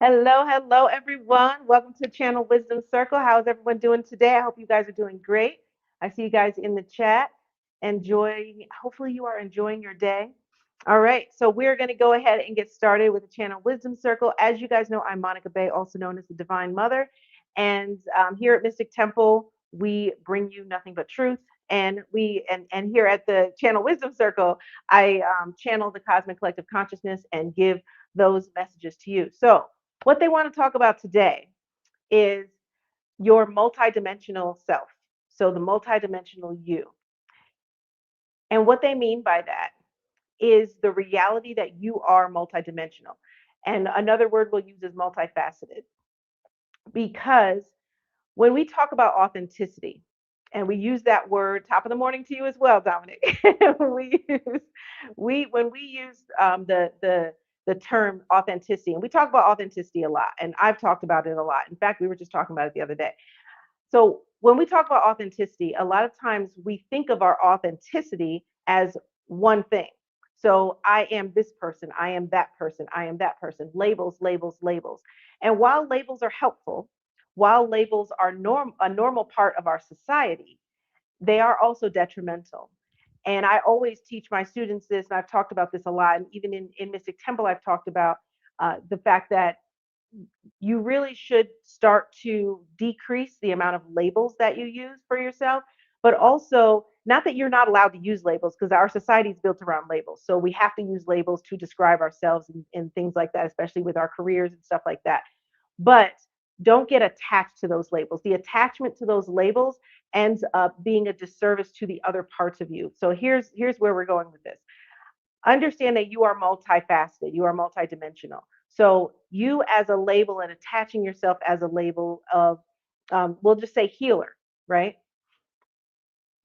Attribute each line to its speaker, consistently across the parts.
Speaker 1: Hello, hello, everyone. Welcome to Channel Wisdom Circle. How's everyone doing today? I hope you guys are doing great. I see you guys in the chat. Enjoying, hopefully, you are enjoying your day. All right, so we're going to go ahead and get started with the Channel Wisdom Circle. As you guys know, I'm Monica Bay, also known as the Divine Mother. And here at Mystic Temple, we bring you nothing but truth. And here at the Channel Wisdom Circle, I channel the cosmic collective consciousness and give those messages to you. So, what they want to talk about today is your multidimensional self. So, the multidimensional you. And what they mean by that is the reality that you are multidimensional. And another word we'll use is multifaceted. Because when we talk about authenticity, and we use that word, top of the morning to you as well, Dominic. When we use the term authenticity, and we talk about authenticity a lot, and I've talked about it a lot. In fact, we were just talking about it the other day. So when we talk about authenticity, a lot of times we think of our authenticity as one thing. So I am this person, I am that person, I am that person. Labels, labels, labels. And while labels are helpful, while labels are a normal part of our society, they are also detrimental. And I always teach my students this, and I've talked about this a lot. And even in Mystic Temple, I've talked about the fact that you really should start to decrease the amount of labels that you use for yourself, but also not that you're not allowed to use labels because our society is built around labels. So we have to use labels to describe ourselves and things like that, especially with our careers and stuff like that. But don't get attached to those labels. The attachment to those labels ends up being a disservice to the other parts of you. So here's where we're going with this. Understand that you are multifaceted, you are multidimensional. So you as a label and attaching yourself as a label of, we'll just say healer, right?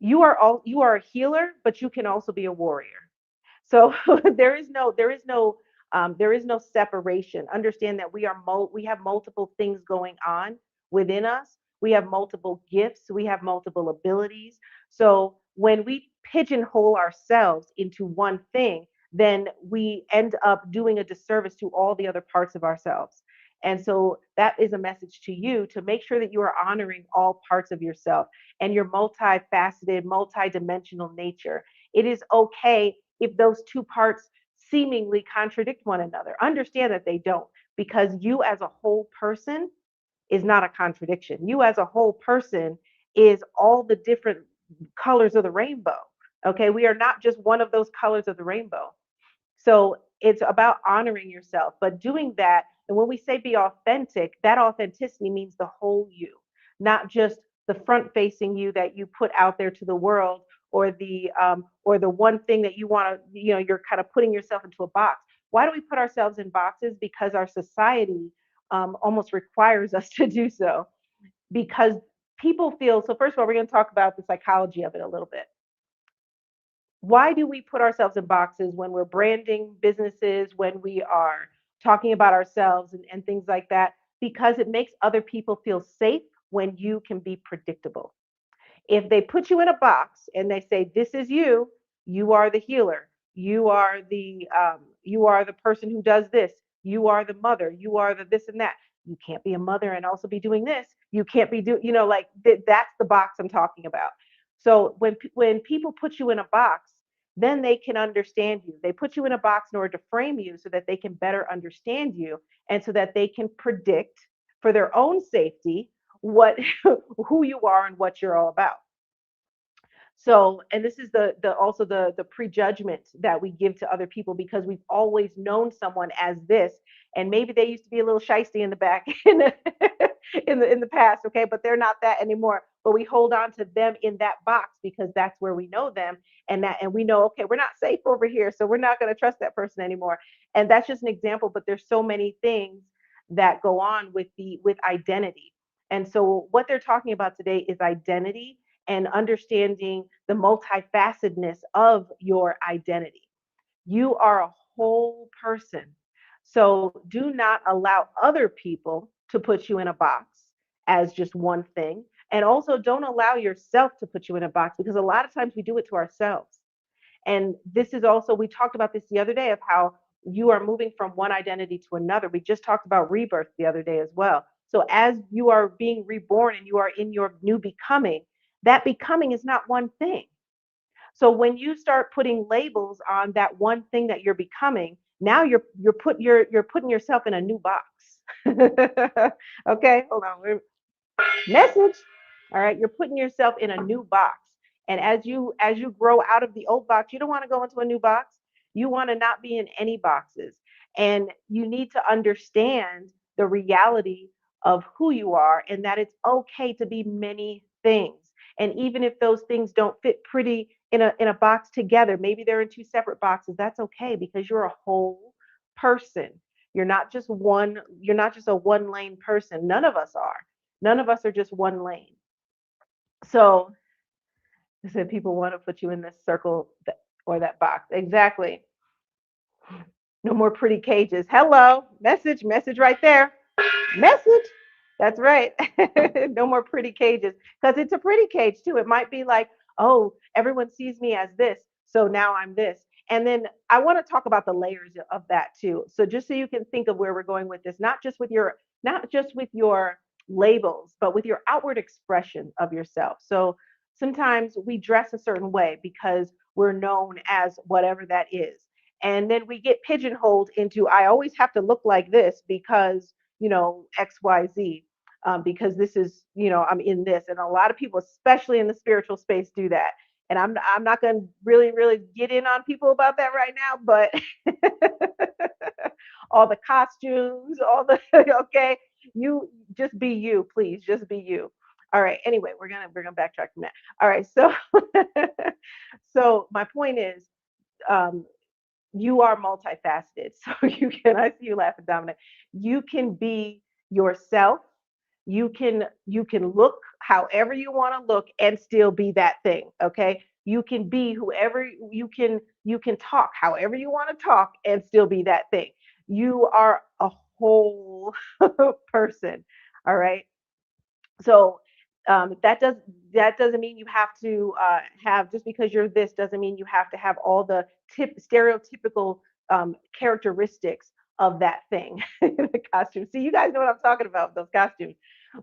Speaker 1: You are a healer, but you can also be a warrior. So there is no separation. Understand that we have multiple things going on within us. We have multiple gifts. We have multiple abilities. So when we pigeonhole ourselves into one thing, then we end up doing a disservice to all the other parts of ourselves. And so that is a message to you to make sure that you are honoring all parts of yourself and your multifaceted, multidimensional nature. It is okay if those two parts seemingly contradict one another. Understand that they don't, because you as a whole person is not a contradiction. You as a whole person is all the different colors of the rainbow. Okay, we are not just one of those colors of the rainbow. So it's about honoring yourself, but doing that. And when we say be authentic, that authenticity means the whole you, not just the front facing you that you put out there to the world, or the one thing that you want to, you're kind of putting yourself into a box. Why do we put ourselves in boxes? Because our society almost requires us to do so. Because people feel, so first of all, we're going to talk about the psychology of it a little bit. Why do we put ourselves in boxes when we're branding businesses, when we are talking about ourselves and things like that? Because it makes other people feel safe when you can be predictable. If they put you in a box and they say, this is you, you are the healer, you are the person who does this, you are the mother, you are the this and that. You can't be a mother and also be doing this. You can't be doing, like that's the box I'm talking about. So when people put you in a box, then they can understand you. They put you in a box in order to frame you so that they can better understand you and so that they can predict for their own safety what who you are and what you're all about. So, and this is the also the prejudgment that we give to other people because we've always known someone as this, and maybe they used to be a little shisty in the back in the in the past, okay, but they're not that anymore. But we hold on to them in that box because that's where we know them, and we know, okay, we're not safe over here, so we're not going to trust that person anymore. And that's just an example, but there's so many things that go on with identity. And so what they're talking about today is identity and understanding the multifacetedness of your identity. You are a whole person. So do not allow other people to put you in a box as just one thing. And also don't allow yourself to put you in a box because a lot of times we do it to ourselves. And this is also, we talked about this the other day of how you are moving from one identity to another. We just talked about rebirth the other day as well. So as you are being reborn and you are in your new becoming, that becoming is not one thing. So when you start putting labels on that one thing that you're becoming, now you're putting yourself in a new box. Okay, hold on. Message. All right, you're putting yourself in a new box. And as you grow out of the old box, you don't want to go into a new box. You want to not be in any boxes. And you need to understand the reality of who you are and that it's okay to be many things. And even if those things don't fit pretty in a box together, maybe they're in two separate boxes, that's okay because you're a whole person. You're not just a one lane person. None of us are. None of us are just one lane. So I said people want to put you in this circle or that box. Exactly. No more pretty cages. Hello. Message right there. Message. That's right. No more pretty cages because it's a pretty cage too. It might be like, oh, everyone sees me as this, so now I'm this. And then I want to talk about the layers of that too. So just so you can think of where we're going with this, not just with your labels, but with your outward expression of yourself. So sometimes we dress a certain way because we're known as whatever that is. And then we get pigeonholed into I always have to look like this because XYZ, because this is, I'm in this. And a lot of people, especially in the spiritual space, do that. And I'm not going to really get in on people about that right now, but all the costumes, all the okay, you just be you, please, just be you. All right. Anyway, we're gonna backtrack from that. All right. So so my point is, um, you are multifaceted. So I see you laughing, Dominic. You can be yourself. You can look however you want to look and still be that thing. Okay. You can be whoever you can talk however you want to talk and still be that thing. You are a whole person. All right. So that doesn't mean you have to have just because you're this doesn't mean you have to have all the stereotypical characteristics of that thing. The costume. See, you guys know what I'm talking about, those costumes.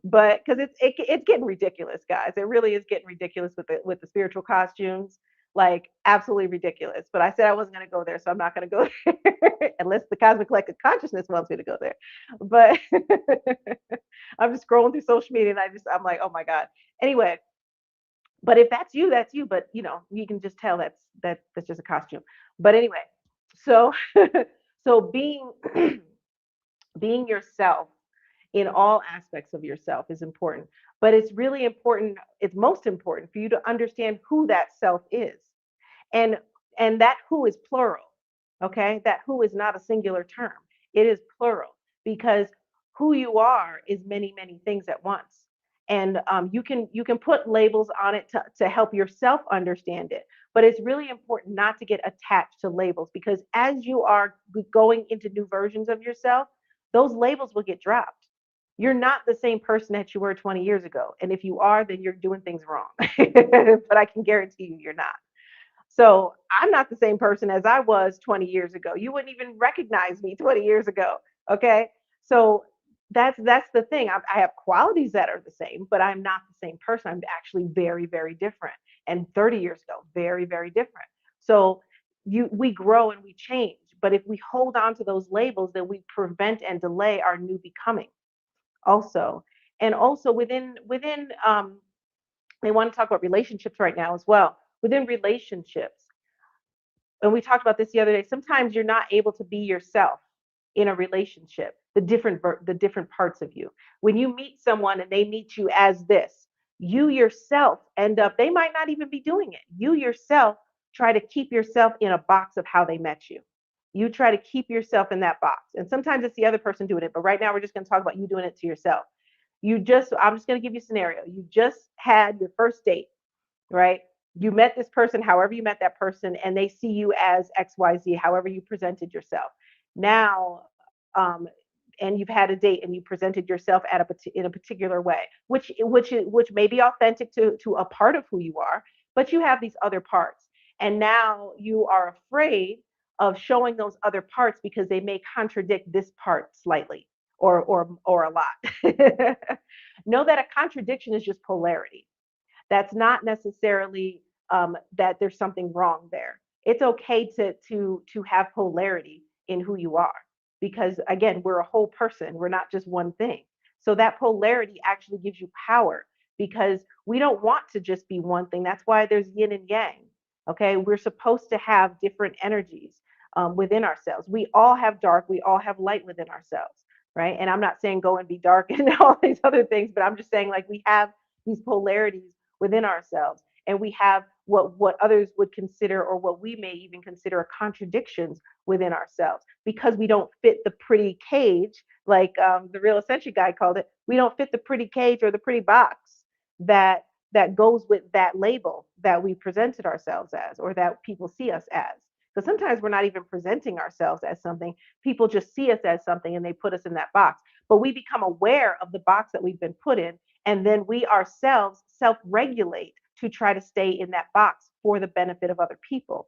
Speaker 1: But because it's getting ridiculous, guys. It really is getting ridiculous with the spiritual costumes, like absolutely ridiculous. But I said I wasn't going to go there, so I'm not going to go there unless the cosmic collective consciousness wants me to go there. But I'm just scrolling through social media and I'm like, oh my God. Anyway, but if that's you, that's you. But you can just tell that's just a costume. But anyway, so so being yourself in all aspects of yourself is important. But it's really important, it's most important for you to understand who that self is. And and that who is plural. Okay? That who is not a singular term. It is plural because who you are is many, many things at once. And you can put labels on it to help yourself understand it. But it's really important not to get attached to labels because as you are going into new versions of yourself, those labels will get dropped. You're not the same person that you were 20 years ago. And if you are, then you're doing things wrong. But I can guarantee you, you're not. So I'm not the same person as I was 20 years ago. You wouldn't even recognize me 20 years ago. Okay. So that's the thing. I have qualities that are the same, but I'm not the same person. I'm actually very, very different. And 30 years ago, very, very different. So we grow and we change. But if we hold on to those labels, then we prevent and delay our new becoming also. And also within they want to talk about relationships right now as well. Within relationships, and we talked about this the other day, sometimes you're not able to be yourself in a relationship, the different parts of you. When you meet someone and they meet you as this, you yourself end up, they might not even be doing it. You yourself try to keep yourself in a box of how they met you. You try to keep yourself in that box. And sometimes it's the other person doing it, but right now we're just going to talk about you doing it to yourself. I'm just going to give you a scenario. You just had your first date, right? You met this person, however you met that person, and they see you as XYZ, however you presented yourself. Now, and you've had a date and you presented yourself in a particular way, which may be authentic to a part of who you are, but you have these other parts, and now you are afraid of showing those other parts because they may contradict this part slightly or a lot. Know that a contradiction is just polarity. That's not necessarily that there's something wrong there. It's okay to have polarity in who you are because again, we're a whole person. We're not just one thing. So that polarity actually gives you power because we don't want to just be one thing. That's why there's yin and yang. Okay, we're supposed to have different energies within ourselves. We all have dark. We all have light within ourselves, right? And I'm not saying go and be dark and all these other things, but I'm just saying like we have these polarities within ourselves and we have what others would consider or what we may even consider contradictions within ourselves because we don't fit the pretty cage like the real ascension guy called it. We don't fit the pretty cage or the pretty box that goes with that label that we presented ourselves as or that people see us as, because sometimes we're not even presenting ourselves as something. People just see us as something and they put us in that box, but we become aware of the box that we've been put in, and then we ourselves self-regulate to try to stay in that box for the benefit of other people.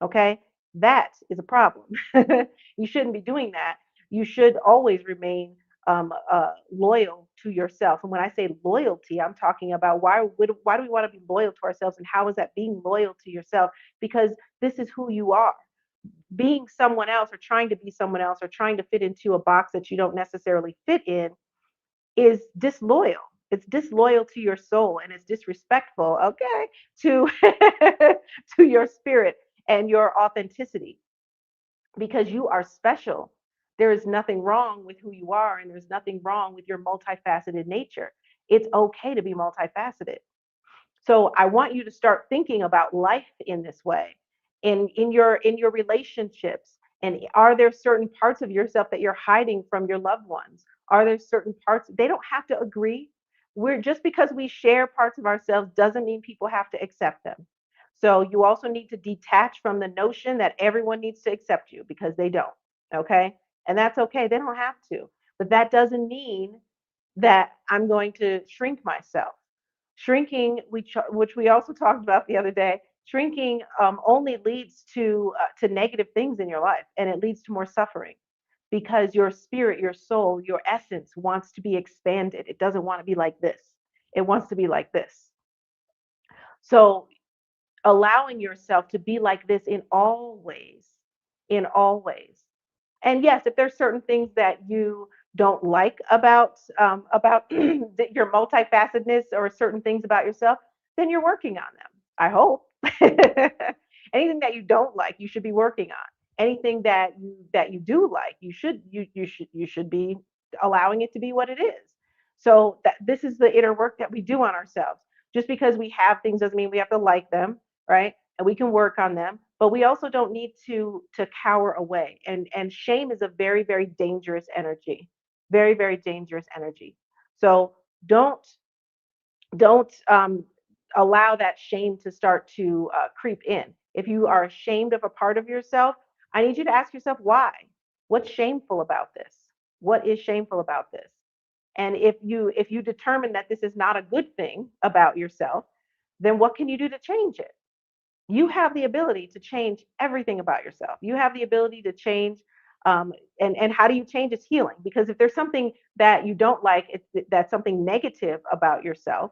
Speaker 1: Okay, that is a problem. You shouldn't be doing that. You should always remain loyal to yourself. And when I say loyalty, I'm talking about why do we want to be loyal to ourselves, and how is that being loyal to yourself? Because this is who you are. Being someone else or trying to be someone else or trying to fit into a box that you don't necessarily fit in is disloyal. It's disloyal to your soul and it's disrespectful, okay, to to your spirit and your authenticity because you are special. There is nothing wrong with who you are and there's nothing wrong with your multifaceted nature. It's okay to be multifaceted. So I want you to start thinking about life in this way, in your relationships. And are there certain parts of yourself that you're hiding from your loved ones? Are there certain parts they don't have to agree? We're just because we share parts of ourselves doesn't mean people have to accept them. So you also need to detach from the notion that everyone needs to accept you because they don't. Okay? And that's okay. They don't have to. But that doesn't mean that I'm going to shrink myself. Shrinking, which we also talked about the other day, shrinking only leads to negative things in your life, and it leads to more suffering because your spirit, your soul, your essence wants to be expanded. It doesn't want to be like this. It wants to be like this. So allowing yourself to be like this in all ways. And yes, if there's certain things that you don't like about your multifacetedness or certain things about yourself, then you're working on them. I hope. Anything that you don't like, you should be working on. Anything that you do like, you should be allowing it to be what it is. So that this is the inner work that we do on ourselves. Just because we have things doesn't mean we have to like them, right? And we can work on them, but we also don't need to cower away. And shame is a very very dangerous energy, very very dangerous energy. So don't allow that shame to start to creep in. If you are ashamed of a part of yourself, I need you to ask yourself why. What's shameful about this? What is shameful about this? And if you determine that this is not a good thing about yourself, then what can you do to change it? You have the ability to change everything about yourself. You have the ability to change. And how do you change? It's healing. Because if there's something that you don't like, that's something negative about yourself,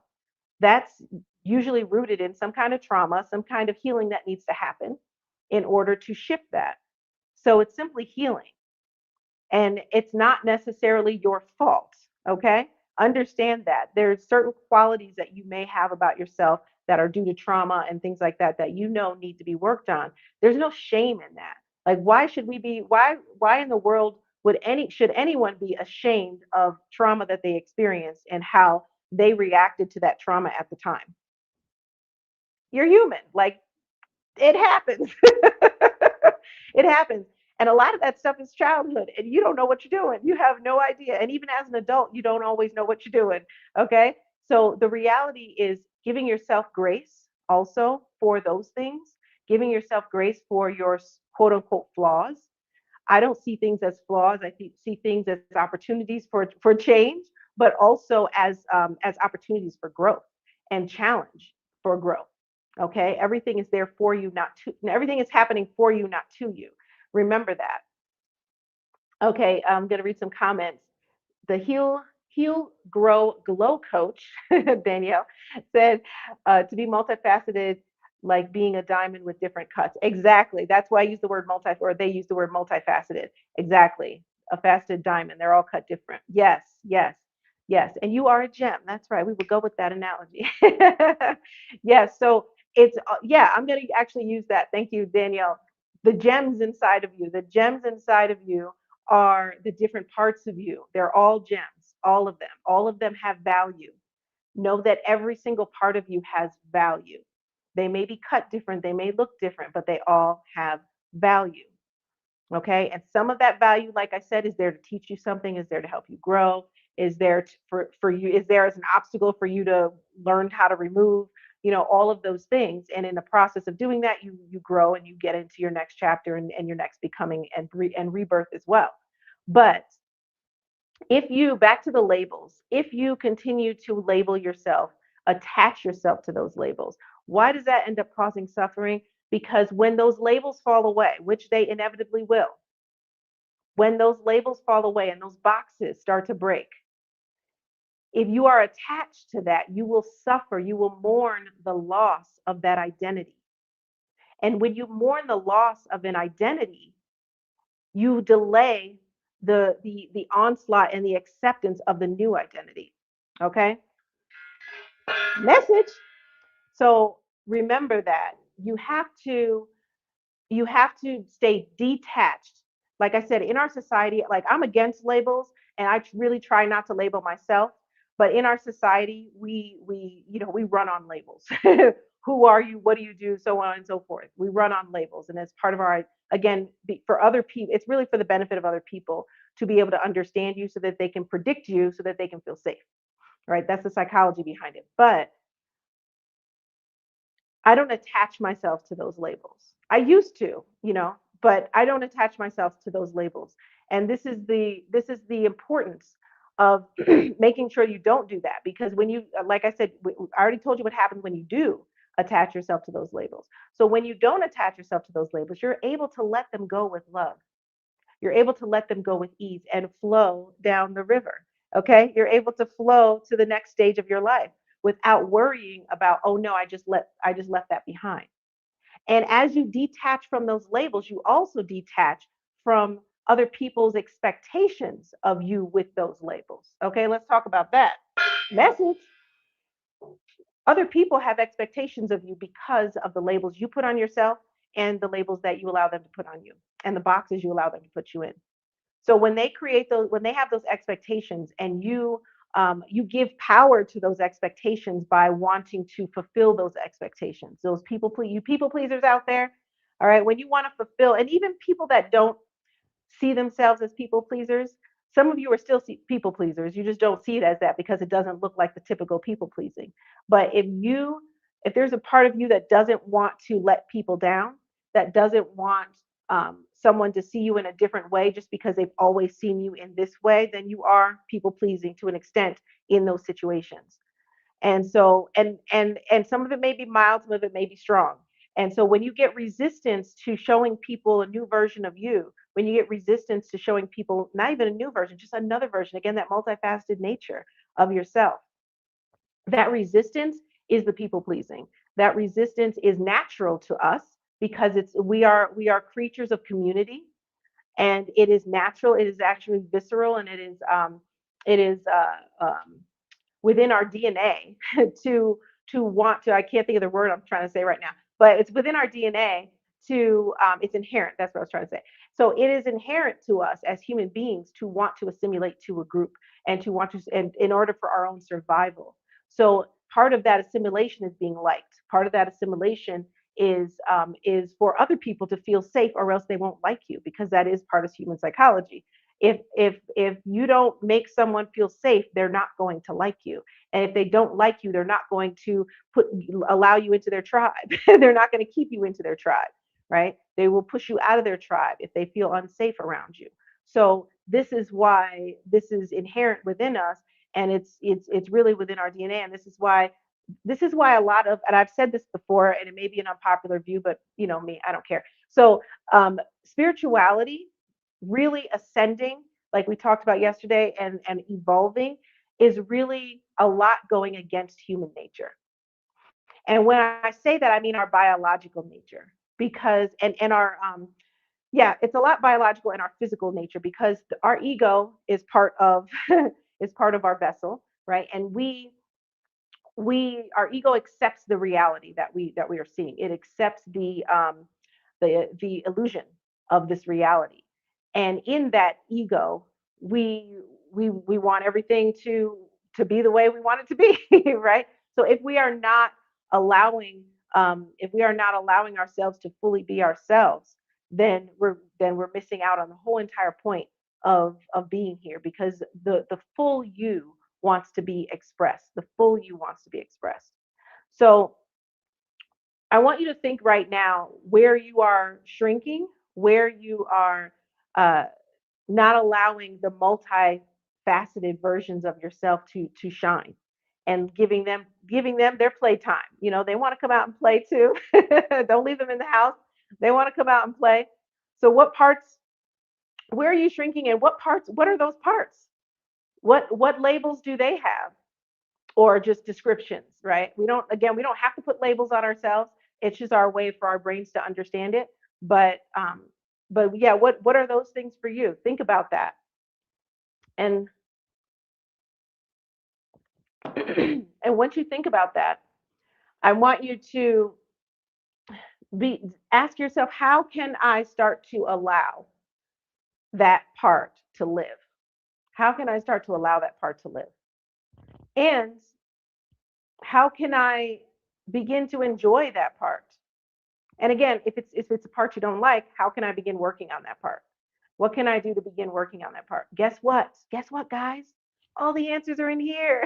Speaker 1: that's usually rooted in some kind of trauma, some kind of healing that needs to happen in order to shift that. So it's simply healing. And it's not necessarily your fault. Okay, understand that there's certain qualities that you may have about yourself that are due to trauma and things like that that need to be worked on. There's no shame in that. Like why should we be why in the world should anyone be ashamed of trauma that they experienced and how they reacted to that trauma at the time? You're human. Like it happens. It happens. And a lot of that stuff is childhood, and you don't know what you're doing. You have no idea. And even as an adult, you don't always know what you're doing. Okay. So the reality is giving yourself grace also for those things, giving yourself grace for your quote unquote flaws. I don't see things as flaws. I see things as opportunities for change, but also as opportunities for growth and challenge for growth. Okay, everything is there for you, not to. Everything is happening for you, not to you. Remember that. Okay, I'm going to read some comments. The Heal Grow Glow coach, Danielle, said to be multifaceted, like being a diamond with different cuts. Exactly. That's why I use the word multi, or they use the word multifaceted. Exactly. A faceted diamond. They're all cut different. Yes, yes, yes. And you are a gem. That's right. We would go with that analogy. Yes. So it's, yeah, I'm going to actually use that. Thank you, Danielle. The gems inside of you, the gems inside of you are the different parts of you. They're all gems, all of them. All of them have value. Know that every single part of you has value. They may be cut different, they may look different, but they all have value. Okay. And some of that value, like I said, is there to teach you something, is there to help you grow, is there for you, is there as an obstacle for you to learn how to remove, all of those things. And in the process of doing that, you grow and you get into your next chapter and your next becoming and rebirth as well. But if you, back to the labels, if you continue to label yourself, attach yourself to those labels, why does that end up causing suffering? Because when those labels fall away, which they inevitably will, when those labels fall away and those boxes start to break, if you are attached to that, you will suffer, you will mourn the loss of that identity. And when you mourn the loss of an identity, you delay the onslaught and the acceptance of the new identity. Okay? Message. So remember that you have to stay detached. Like I said, in our society, like I'm against labels and I really try not to label myself, but in our society, we run on labels. Who are you? What do you do? So on and so forth. We run on labels, and as part of our, again, for other people, it's really for the benefit of other people to be able to understand you so that they can predict you so that they can feel safe. Right? That's the psychology behind it. But I don't attach myself to those labels. I used to, but I don't attach myself to those labels. And this is the importance of making sure you don't do that, because when you, like I said, I already told you what happens when you do attach yourself to those labels. So when you don't attach yourself to those labels, you're able to let them go with love. You're able to let them go with ease and flow down the river. Okay? You're able to flow to the next stage of your life without worrying about, oh no, I just left that behind. And as you detach from those labels, you also detach from other people's expectations of you with those labels. Okay, let's talk about that. Message. Other people have expectations of you because of the labels you put on yourself and the labels that you allow them to put on you and the boxes you allow them to put you in. So when they have those expectations, and you give power to those expectations by wanting to fulfill those expectations. Those you people pleasers out there, all right. When you want to fulfill, and even people that don't see themselves as people pleasers, some of you are still people pleasers. You just don't see it as that because it doesn't look like the typical people pleasing. But if there's a part of you that doesn't want to let people down, that doesn't want someone to see you in a different way just because they've always seen you in this way, then you are people pleasing to an extent in those situations. And so, and some of it may be mild, some of it may be strong. And so when you get resistance to showing people a new version of you, when you get resistance to showing people not even a new version, just another version, again, that multifaceted nature of yourself, that resistance is the people pleasing. That resistance is natural to us because we are creatures of community, and it is natural. It is actually visceral, and it is within our DNA to want to. I can't think of the word I'm trying to say right now, but it's within our DNA to. It's inherent. That's what I was trying to say. So it is inherent to us as human beings to want to assimilate to a group and to want to, and in order for our own survival. So part of that assimilation is being liked. Part of that assimilation is for other people to feel safe, or else they won't like you, because that is part of human psychology. If you don't make someone feel safe, they're not going to like you. And if they don't like you, they're not going to allow you into their tribe. They're not going to keep you into their tribe, right? They will push you out of their tribe if they feel unsafe around you. So this is why this is inherent within us, and it's really within our DNA. And this is why this is why a lot of, and I've said this before, and it may be an unpopular view, but you know me, I don't care. So, spirituality, really ascending, like we talked about yesterday, and evolving, is really a lot going against human nature. And when I say that, I mean our biological nature, because and our yeah, it's a lot biological and our physical nature, because our ego is part of is part of our vessel, right? And we our ego accepts the reality that we are seeing. It accepts the illusion of this reality, and in that ego, we we want everything to be the way we want it to be, right? So if we are not allowing ourselves to fully be ourselves, then we're missing out on the whole entire point of being here, because the full you wants to be expressed. The full you wants to be expressed. So I want you to think right now where you are shrinking, where you are uh, not allowing the multifaceted versions of yourself to shine, and giving them their playtime. You know, they want to come out and play too. Don't leave them in the house. They want to come out and play. So what parts? Where are you shrinking, and what parts? What are those parts? What labels do they have? Or just descriptions, right? We don't have to put labels on ourselves. It's just our way for our brains to understand it. But yeah, what are those things for you? Think about that. And and once you think about that, I want you to be ask yourself, how can I start to allow that part to live? How can I start to allow that part to live? And how can I begin to enjoy that part? And again, if it's a part you don't like, how can I begin working on that part? What can I do to begin working on that part? Guess what? Guess what, guys? All the answers are in here.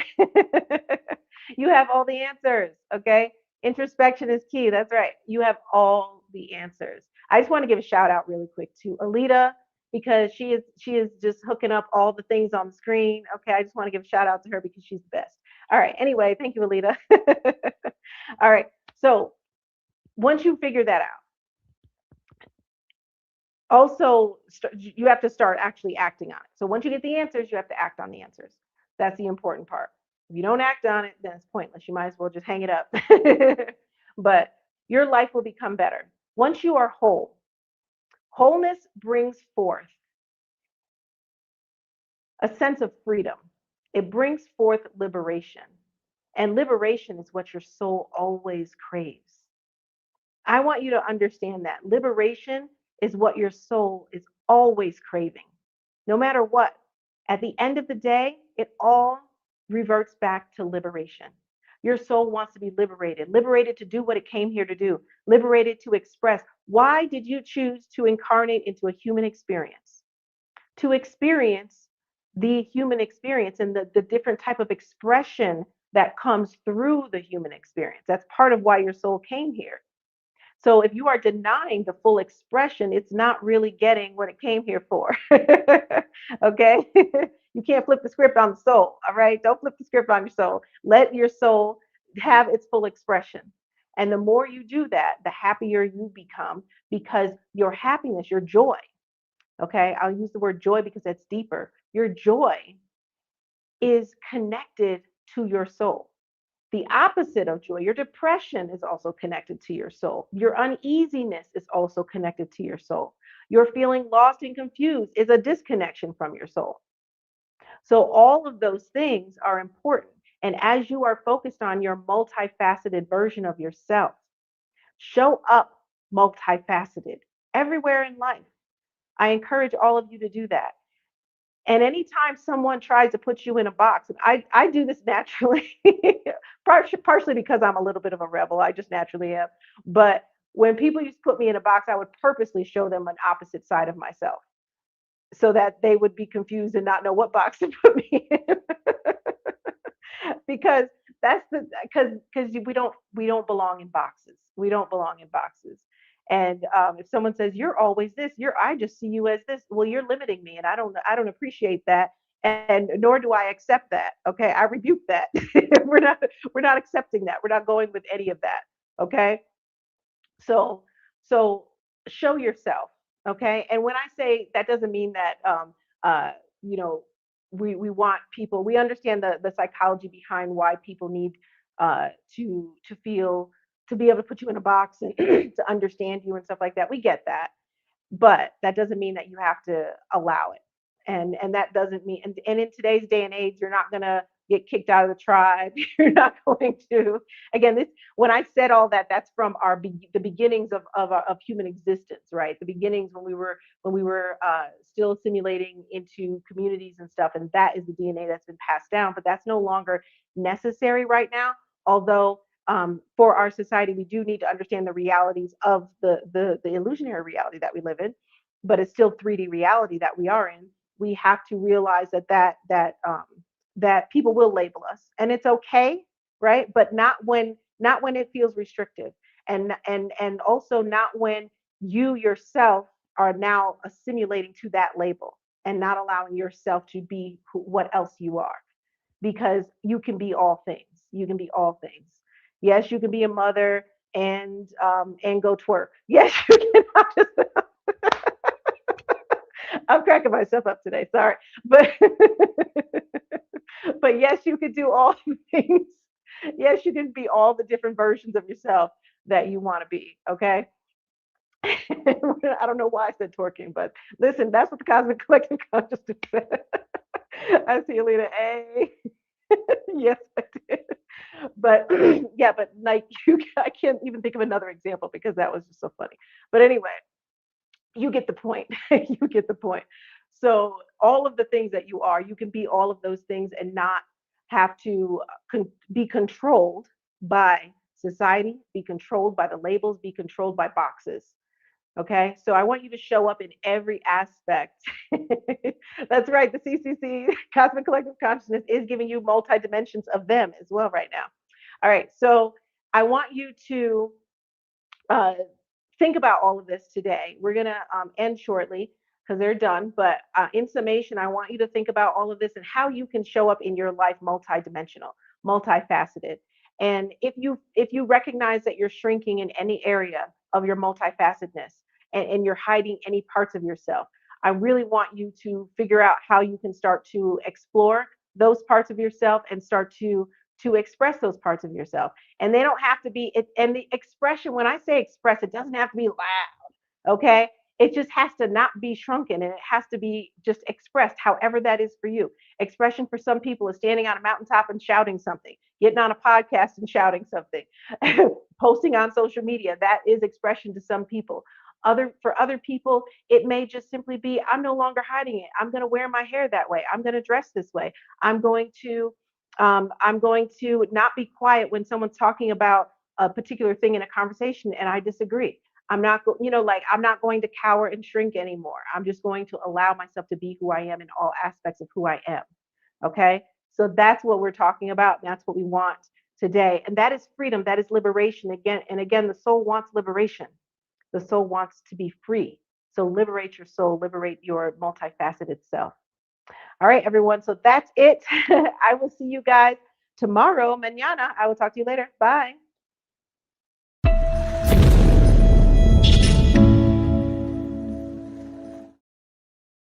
Speaker 1: You have all the answers, okay? Introspection is key. That's right. You have all the answers. I just want to give a shout out really quick to Alita, because she is just hooking up all the things on the screen. Okay, I just want to give a shout out to her because she's the best. All right. Anyway, thank you, Alita. All right. So once you figure that out, also you have to start actually acting on it. So once you get the answers, you have to act on the answers. That's the important part. If you don't act on it, then it's pointless. You might as well just hang it up. But your life will become better once you are whole. Wholeness brings forth a sense of freedom. It brings forth liberation, and liberation is what your soul always craves. I want you to understand that liberation is what your soul is always craving, no matter what. At the end of the day, it all reverts back to liberation. Your soul wants to be liberated, liberated to do what it came here to do, liberated to express. Why did you choose to incarnate into a human experience? To experience the human experience and the different type of expression that comes through the human experience. That's part of why your soul came here. So if you are denying the full expression, it's not really getting what it came here for. Okay? You can't flip the script on the soul. All right? Don't flip the script on your soul. Let your soul have its full expression. And the more you do that, the happier you become, because your happiness, your joy, okay? I'll use the word joy because that's deeper. Your joy is connected to your soul. The opposite of joy, your depression, is also connected to your soul. Your uneasiness is also connected to your soul. Your feeling lost and confused is a disconnection from your soul. So, all of those things are important. And as you are focused on your multifaceted version of yourself, show up multifaceted everywhere in life. I encourage all of you to do that. And anytime someone tries to put you in a box, and I do this naturally, partially because I'm a little bit of a rebel. I just naturally am. But when people used to put me in a box, I would purposely show them an opposite side of myself so that they would be confused and not know what box to put me in. Because that's the because we don't belong in boxes. We don't belong in boxes. And if someone says you're always this, I just see you as this. Well, you're limiting me, and I don't appreciate that. and nor do I accept that. Okay, I rebuke that. we're not we're not accepting that. We're not going with any of that. Okay, so so show yourself. Okay, and when I say that doesn't mean that uh you know we want people, we understand the psychology behind why people need to feel, to be able to put you in a box and to understand you and stuff like that. We get that, but that doesn't mean that you have to allow it. And that doesn't mean, and in today's day and age, you're not going to get kicked out of the tribe. You're not going to, again, this, when I said all that, that's from the beginnings of human existence, right? The beginnings when we were still assimilating into communities and stuff, and that is the DNA that's been passed down, but that's no longer necessary right now. Although for our society, we do need to understand the realities of the illusionary reality that we live in, but it's still 3D reality that we are in. We have to realize that people will label us, and it's okay, right? But not when it feels restrictive, and also not when you yourself are now assimilating to that label and not allowing yourself to be what else you are, because you can be all things. You can be all things. Yes, you can be a mother and go twerk. Yes, you can. I'm cracking myself up today. Sorry, but but yes, you can do all things. Yes, you can be all the different versions of yourself that you want to be. Okay. I don't know why I said twerking, but listen, that's what the cosmic collective consciousness said. I see you later. Hey. Yes, I did. But yeah, but like I can't even think of another example because that was just so funny. But anyway, you get the point. You get the point. So all of the things that you are, you can be all of those things and not have to be controlled by society, be controlled by the labels, be controlled by boxes. Okay, so I want you to show up in every aspect. That's right. The CCC, Cosmic Collective Consciousness, is giving you multi dimensions of them as well right now. All right, so I want you to uh, think about all of this today. We're going to end shortly because they're done. But in summation, I want you to think about all of this and how you can show up in your life multidimensional, multifaceted. And if you recognize that you're shrinking in any area of your multifacetedness, and you're hiding any parts of yourself, I really want you to figure out how you can start to explore those parts of yourself and start to express those parts of yourself. And they don't have to be it, and the expression, when I say express, it doesn't have to be loud. Okay, it just has to not be shrunken, and it has to be just expressed however that is for you. Expression for some people is standing on a mountaintop and shouting something, getting on a podcast and shouting something, posting on social media. That is expression to some people. For other people, it may just simply be, I'm no longer hiding it. I'm going to wear my hair that way. I'm going to dress this way. I'm going to not be quiet when someone's talking about a particular thing in a conversation and I disagree. I'm not, like, I'm not going to cower and shrink anymore. I'm just going to allow myself to be who I am in all aspects of who I am. Okay. So that's what we're talking about. That's what we want today. And that is freedom. That is liberation. Again and again, the soul wants liberation. The soul wants to be free. So liberate your soul, liberate your multifaceted self. All right, everyone. So that's it. I will see you guys tomorrow, mañana. I will talk to you later. Bye.